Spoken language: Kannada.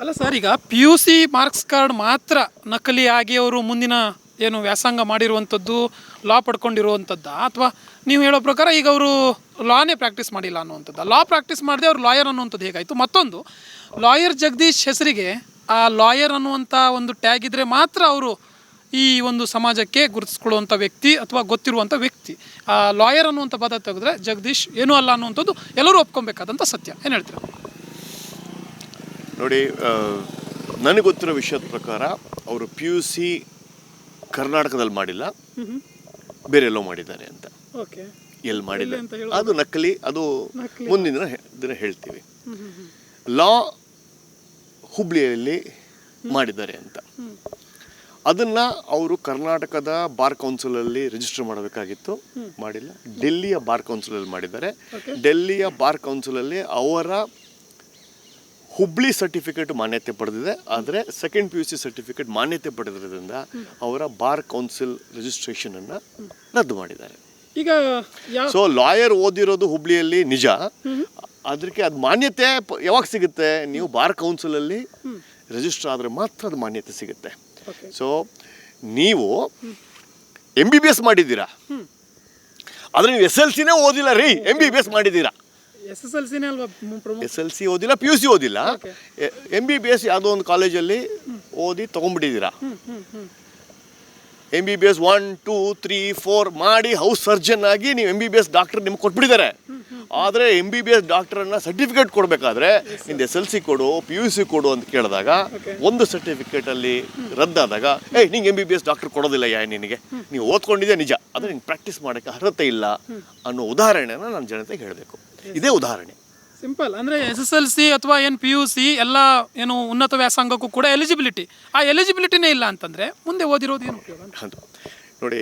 ಅಲ್ಲ ಸರ್, ಈಗ P U C marks card ಮಾತ್ರ ನಕಲಿ ಆಗಿ ಅವರು ಮುಂದಿನ ಏನು ವ್ಯಾಸಂಗ ಮಾಡಿರುವಂಥದ್ದು, ಲಾ ಪಡ್ಕೊಂಡಿರುವಂಥದ್ದು, ಅಥವಾ ನೀವು ಹೇಳೋ ಪ್ರಕಾರ ಈಗ ಅವರು ಲಾನೇ ಪ್ರಾಕ್ಟೀಸ್ ಮಾಡಿಲ್ಲ ಅನ್ನುವಂಥದ್ದು, ಲಾ ಪ್ರಾಕ್ಟೀಸ್ ಮಾಡದೆ ಅವರು ಲಾಯರ್ ಅನ್ನುವಂಥದ್ದು ಹೇಗಾಯಿತು? ಮತ್ತೊಂದು, ಲಾಯರ್ ಜಗದೀಶ್ ಹೆಸರಿಗೆ ಆ ಲಾಯರ್ ಅನ್ನುವಂಥ ಒಂದು ಟ್ಯಾಗ್ ಇದ್ದರೆ ಮಾತ್ರ ಅವರು ಈ ಒಂದು ಸಮಾಜಕ್ಕೆ ಗುರುತಿಸ್ಕೊಳ್ಳುವಂಥ ವ್ಯಕ್ತಿ ಅಥವಾ ಗೊತ್ತಿರುವಂಥ ವ್ಯಕ್ತಿ. ಆ ಲಾಯರ್ ಅನ್ನುವಂಥ ಪದ ತೆಗೆದ್ರೆ ಜಗದೀಶ್ ಏನೂ ಅಲ್ಲ ಅನ್ನುವಂಥದ್ದು ಎಲ್ಲರೂ ಒಪ್ಕೊಬೇಕಾದಂಥ ಸತ್ಯ. ಏನು ಹೇಳ್ತೀರಾ? ನೋಡಿ, ನನಗೆ ಗೊತ್ತಿರೋ ವಿಷಯದ ಪ್ರಕಾರ ಅವರು ಪಿ ಯು ಸಿ ಕರ್ನಾಟಕದಲ್ಲಿ ಮಾಡಿಲ್ಲ, ಬೇರೆ ಎಲ್ಲೋ ಮಾಡಿದ್ದಾರೆ ಅಂತ. ಓಕೆ, ಎಲ್ಲಿ ಮಾಡಿಲ್ಲ ಅದು ನಕಲಿ, ಅದು ಮುಂದಿನ ದಿನ ಹೇಳ್ತೀವಿ. ಲಾ ಹುಬ್ಳಿಯಲ್ಲಿ ಮಾಡಿದ್ದಾರೆ ಅಂತ, ಅದನ್ನು ಅವರು ಕರ್ನಾಟಕದ ಬಾರ್ ಕೌನ್ಸಿಲಲ್ಲಿ ರಿಜಿಸ್ಟರ್ ಮಾಡಬೇಕಾಗಿತ್ತು, ಮಾಡಿಲ್ಲ. ಡೆಲ್ಲಿಯ ಬಾರ್ ಕೌನ್ಸಿಲಲ್ಲಿ ಮಾಡಿದ್ದಾರೆ. ಡೆಲ್ಲಿಯ ಬಾರ್ ಕೌನ್ಸಿಲಲ್ಲಿ ಅವರ ಹುಬ್ಳಿ ಸರ್ಟಿಫಿಕೇಟ್ ಮಾನ್ಯತೆ ಪಡೆದಿದೆ, ಆದರೆ second P U C certificate ಮಾನ್ಯತೆ ಪಡೆದಿರೋದ್ರಿಂದ ಅವರ ಬಾರ್ ಕೌನ್ಸಿಲ್ ರಿಜಿಸ್ಟ್ರೇಷನನ್ನು ರದ್ದು ಮಾಡಿದ್ದಾರೆ. ಈಗ ಸೊ ಲಾಯರ್ ಓದಿರೋದು ಹುಬ್ಳಿಯಲ್ಲಿ ನಿಜ, ಅದಕ್ಕೆ ಅದು ಮಾನ್ಯತೆ ಯಾವಾಗ ಸಿಗುತ್ತೆ? ನೀವು ಬಾರ್ ಕೌನ್ಸಿಲಲ್ಲಿ ರಿಜಿಸ್ಟರ್ ಆದರೆ ಮಾತ್ರ ಅದು ಮಾನ್ಯತೆ ಸಿಗುತ್ತೆ. ಸೊ ನೀವು MBBS ಮಾಡಿದ್ದೀರಾ, ಆದರೆ ನೀವು SLCನೇ ಓದಿಲ್ಲ ರೀ, MBBS ಮಾಡಿದ್ದೀರಾ. SSLCನೇ ಅಲ್ವಾ? SLC ಓದಿಲ್ಲ, PUC ಓದಿಲ್ಲ, MBBS ಯಾವುದೋ ಒಂದು ಕಾಲೇಜಲ್ಲಿ ಓದಿ ತೊಗೊಂಡ್ಬಿಟ್ಟಿದ್ದೀರಾ. MBBS 1, 2, 3, 4 ಮಾಡಿ ಹೌಸ್ ಸರ್ಜನ್ ಆಗಿ ನೀವು MBBS ಡಾಕ್ಟರ್ ನಿಮ್ಗೆ ಕೊಟ್ಬಿಟ್ಟಿದ್ದಾರೆ. ಆದರೆ MBBS ಡಾಕ್ಟರನ್ನು ಸರ್ಟಿಫಿಕೇಟ್ ಕೊಡಬೇಕಾದ್ರೆ ನಿಂದು SLC ಕೊಡು, PUC ಕೊಡು ಅಂತ ಕೇಳಿದಾಗ ಒಂದು ಸರ್ಟಿಫಿಕೇಟಲ್ಲಿ ರದ್ದಾದಾಗ ನಿಂಗೆ MBBS ಡಾಕ್ಟರ್ ಕೊಡೋದಿಲ್ಲ, ನಿನಗೆ ನೀವು ಓದ್ಕೊಂಡಿದ್ದೆ ನಿಜ, ಆದರೆ ನಿಂಗೆ ಪ್ರಾಕ್ಟೀಸ್ ಮಾಡೋಕ್ಕೆ ಅರ್ಹತೆ ಇಲ್ಲ ಅನ್ನೋ ಉದಾಹರಣೆನ ನಾನು ಜನತೆಗೆ ಹೇಳಬೇಕು. ಇದೇ ಉದಾಹರಣೆ. ಸಿಂಪಲ್. ಅಂದರೆ SSLC ಅಥವಾ ಏನು PUC ಎಲ್ಲ ಏನು ಉನ್ನತ ವ್ಯಾಸಂಗಕ್ಕೂ ಕೂಡ ಎಲಿಜಿಬಿಲಿಟಿ, ಆ ಎಲಿಜಿಬಿಲಿಟಿನೇ ಇಲ್ಲ ಅಂತಂದರೆ ಮುಂದೆ ಓದಿರೋದು ಏನು ಉಪಯೋಗ? ಅದು ನೋಡಿ,